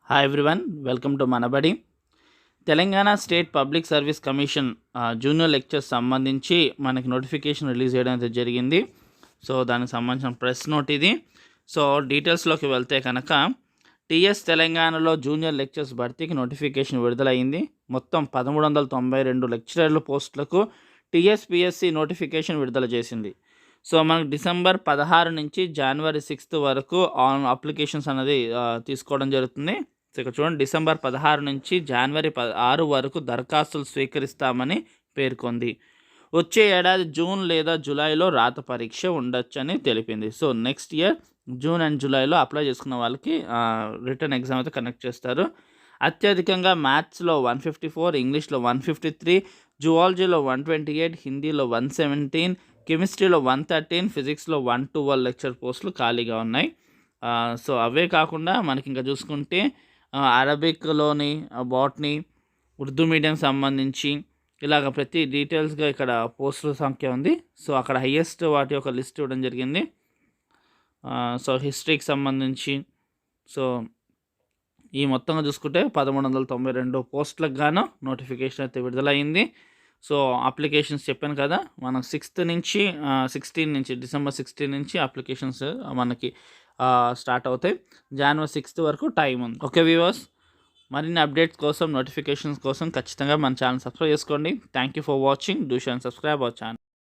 Hi everyone, welcome to Manabadi. Telangana state public service commission junior lectures సంబంధించి మనకి notification release చేయడం అయితే జరిగింది. సో దానికి సంబంధించిన ప్రెస్ నోట్ ఇది. సో డీటెయిల్స్లోకి వెళ్తే కనుక తెలంగాణలో జూనియర్ లెక్చర్స్ భర్తీకి నోటిఫికేషన్ విడుదలైంది. మొత్తం 1392 లెక్చరర్ల పోస్టులకు TSPSC నోటిఫికేషన్ విడుదల చేసింది. సో మనకు డిసెంబర్ 16 నుంచి జనవరి 6 వరకు అప్లికేషన్స్ అనేది తీసుకోవడం జరుగుతుంది. సో ఇక్కడ చూడండి, డిసెంబర్ 16 నుంచి జనవరి 6 వరకు దరఖాస్తులు స్వీకరిస్తామని పేర్కొంది. వచ్చే ఏడాది జూన్ లేదా జూలైలో రాత పరీక్ష ఉండొచ్చని తెలిపింది. So next year June and జూలైలో అప్లై చేసుకున్న వాళ్ళకి రిటర్న్ ఎగ్జామ్ అయితే కండక్ట్ చేస్తారు. అత్యధికంగా మ్యాథ్స్లో 154, ఇంగ్లీష్లో 153, జువాలజీలో 128, హిందీలో 117, కెమిస్ట్రీలో 113, ఫిజిక్స్లో 112 లెక్చర్ పోస్టులు ఖాళీగా ఉన్నాయి. సో అవే కాకుండా మనకి ఇంకా చూసుకుంటే అరబిక్లోని బాటనీ, ఉర్దూ మీడియం సంబంధించి ఇలాగ ప్రతి డీటెయిల్స్గా ఇక్కడ పోస్టుల సంఖ్య ఉంది. సో అక్కడ హయ్యెస్ట్ వాటి యొక్క లిస్ట్ ఇవ్వడం జరిగింది. సో హిస్టరీకి సంబంధించి సో ఈ మొత్తంగా చూసుకుంటే 1392 పోస్టులకు గాను నోటిఫికేషన్ అయితే విడుదలైంది. సో అప్లికేషన్స్ చెప్పాను కదా, మనం 16 నుంచి డిసెంబర్ 16 నుంచి అప్లికేషన్స్ మనకి స్టార్ట్ అవుతాయి. జనవరి 6 వరకు టైం ఉంది. ఓకే వ్యూవర్స్, మరిన్ని అప్డేట్స్ కోసం, నోటిఫికేషన్స్ కోసం ఖచ్చితంగా మన ఛానల్ సబ్స్క్రైబ్ చేసుకోండి. Thank you for watching. Do share and subscribe our channel.